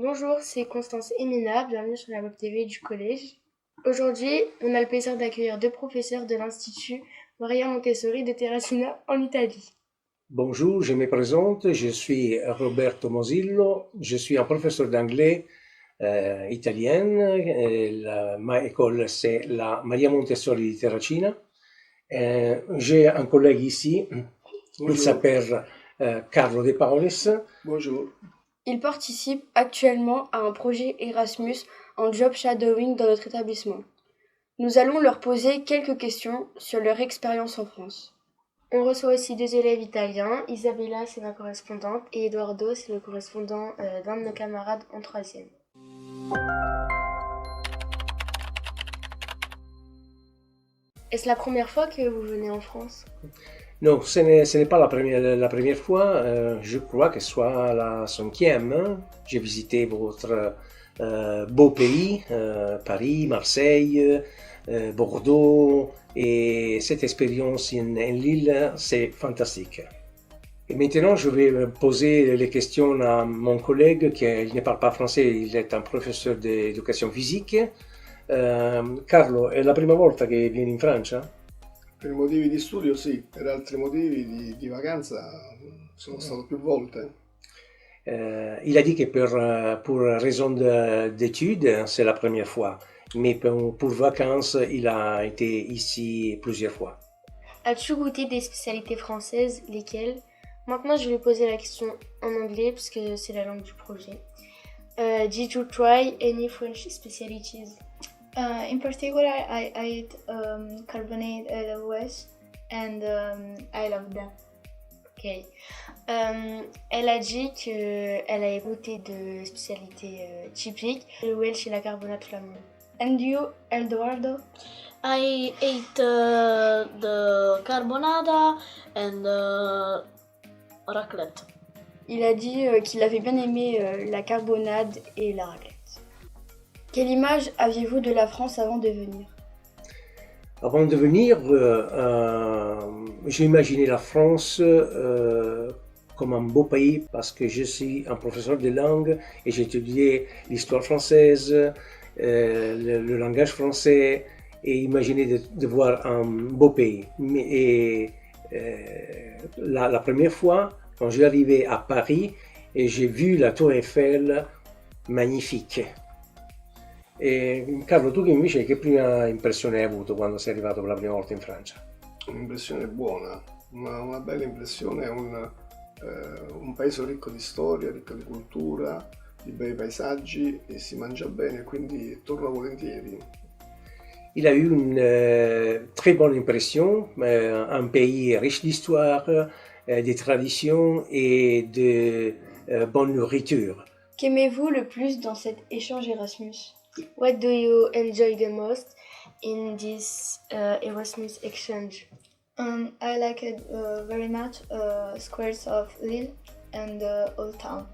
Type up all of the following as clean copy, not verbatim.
Bonjour, c'est Constance Emina, bienvenue sur la Web TV du collège. Aujourd'hui, on a le plaisir d'accueillir deux professeurs de l'Institut Maria Montessori de Terracina en Italie. Bonjour, je me présente, je suis Roberto Mosillo, je suis un professeur d'anglais italienne. Ma école, c'est la Maria Montessori di Terracina. J'ai un collègue ici, il Bonjour. s'appelle Carlo De Paulis. Bonjour. Ils participent actuellement à un projet Erasmus en job shadowing dans notre établissement. Nous allons leur poser quelques questions sur leur expérience en France. On reçoit aussi deux élèves italiens, Isabella c'est ma correspondante et Eduardo c'est le correspondant d'un de nos camarades en troisième. Est-ce la première fois que vous venez en France? Non, ce n'est pas la première fois, je crois que soit la cinquième, hein. J'ai visité votre beau pays, Paris, Marseille, Bordeaux, et cette expérience en Lille, c'est fantastique. Et maintenant, je vais poser les questions à mon collègue qui ne parle pas français, il est un professeur d'éducation physique. Carlo, è la prima volta che vieni in Francia? Per motivi di studio sì, per altri motivi di vacanza sono stato più volte. Il a dit que pour raison d'études, c'est la première fois, mais pour vacances, il a été ici plusieurs fois. As-tu goûté des spécialités françaises? Lesquelles? Maintenant, je vais poser la question en anglais parce que c'est la langue du projet. Did you try any French specialties? In particular, I ate carbonate Edelweiss and I love them. Ok. Elle a dit qu'elle a goûté de spécialités typiques, le Welsh et la carbonate flamande. And you, Eduardo? I ate the carbonara and raclette. Il a dit qu'il avait bien aimé la carbonade et la raclette. Quelle image aviez-vous de la France avant de venir? Avant de venir, j'ai imaginé la France comme un beau pays parce que je suis un professeur de langue et j'ai étudié l'histoire française, le langage français et imaginé de voir un beau pays. Et la première fois, quand j'ai arrivé à Paris, et j'ai vu la Tour Eiffel magnifique. E Carlo, tu che invece che prima impressione hai avuto quando sei arrivato per la prima volta in Francia? Un'impressione buona, una bella impressione, un paese ricco di storia, ricco di cultura, di bei paesaggi e si mangia bene, quindi torno volentieri. Il a eu une très bonne impression, un pays riche d'histoire, de traditions et de bonne nourriture. Qu'aimez-vous le plus dans cet échange Erasmus? What do you enjoy the most in this Erasmus exchange? I like it very much, squares of Lille and Old Town.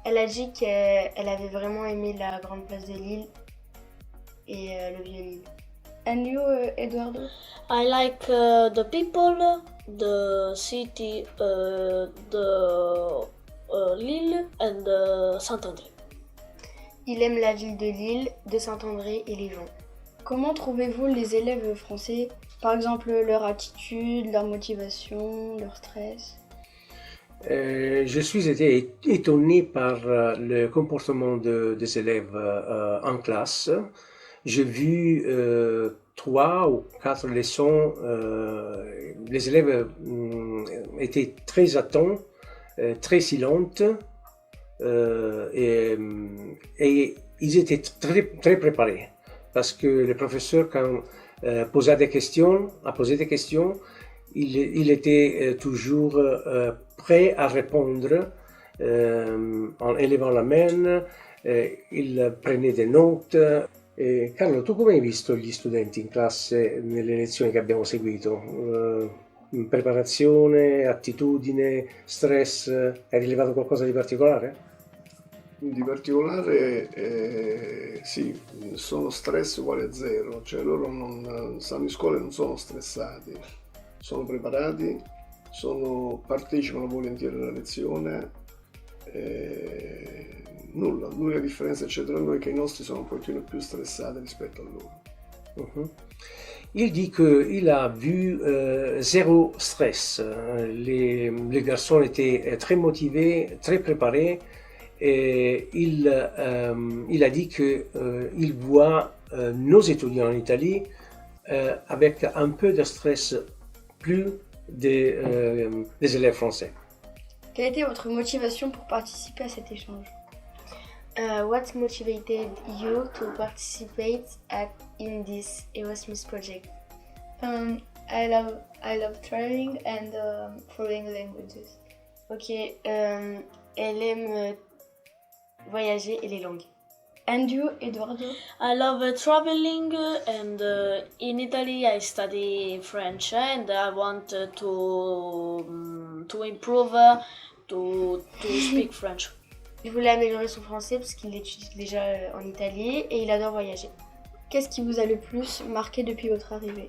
Elle a dit qu'elle avait vraiment aimé la grande place de Lille et le vieux Lille. And you, Eduardo? I like the people, the city, the Lille and Saint-André. Il aime la ville de Lille, de Saint-André et les gens. Comment trouvez-vous les élèves français? Par exemple, leur attitude, leur motivation, leur stress? Je suis été étonné par le comportement des élèves en classe. J'ai vu 3 ou 4 leçons. Les élèves étaient très attents, très silentes. Et ils étaient très préparés parce que le professeur quand posait des questions, il était toujours prêt à répondre en élevant la main, il prenait des notes. Carlo, tu come hai visto gli studenti in classe nelle lezioni che abbiamo seguito? Preparazione, attitudine, stress, hai rilevato qualcosa di particolare? Di particolare sì, sono stress uguale a zero, cioè loro non stanno in scuola e non sono stressati, sono preparati, partecipano volentieri alla lezione, nulla. L'unica differenza c'è tra noi è che i nostri sono un pochettino più stressati rispetto a loro. Mhm. Il dit qu'il a vu zéro stress. Les garçons étaient très motivés, très préparés. Et il a dit qu'il voit nos étudiants en Italie avec un peu de stress plus des élèves français. Quelle était votre motivation pour participer à cet échange? What motivated you to participate in this Erasmus project? I love traveling and foreign languages. Ok, elle aime voyager et les langues. And you, Eduardo? I love traveling and in Italy I study French and I want to improve to speak French. Il voulait améliorer son français parce qu'il l'étudie déjà en Italie et il adore voyager. Qu'est-ce qui vous a le plus marqué depuis votre arrivée?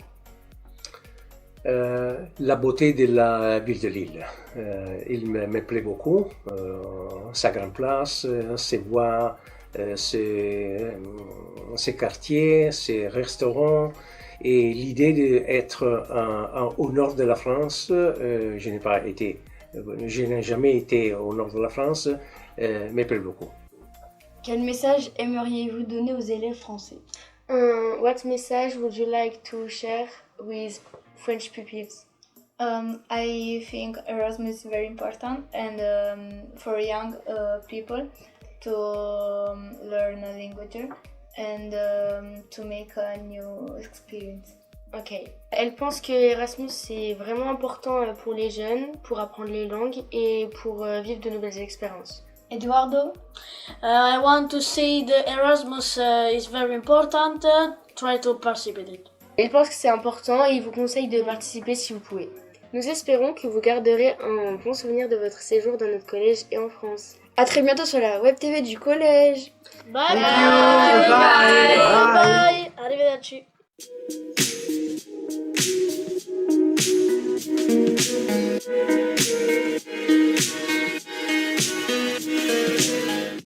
La beauté de la ville de Lille. Il me plaît beaucoup. Sa grande place, ses voies, ses quartiers, ses restaurants. Et l'idée d'être au nord de la France, je n'ai jamais été au nord de la France, me plaît beaucoup. Quel message aimeriez-vous donner aux élèves français? What message would you like to share with French pupils? I think Erasmus is very important and for young people to learn a language and to make a new experience. Ok. Elle pense que Erasmus c'est vraiment important pour les jeunes, pour apprendre les langues et pour vivre de nouvelles expériences. Eduardo? I want to say that Erasmus is very important. Try to participate. Il pense que c'est important et il vous conseille de participer si vous pouvez. Nous espérons que vous garderez un bon souvenir de votre séjour dans notre collège et en France. À très bientôt sur la Web TV du collège. Bye Thank bye. you. Bye. Bye. Arrivederci.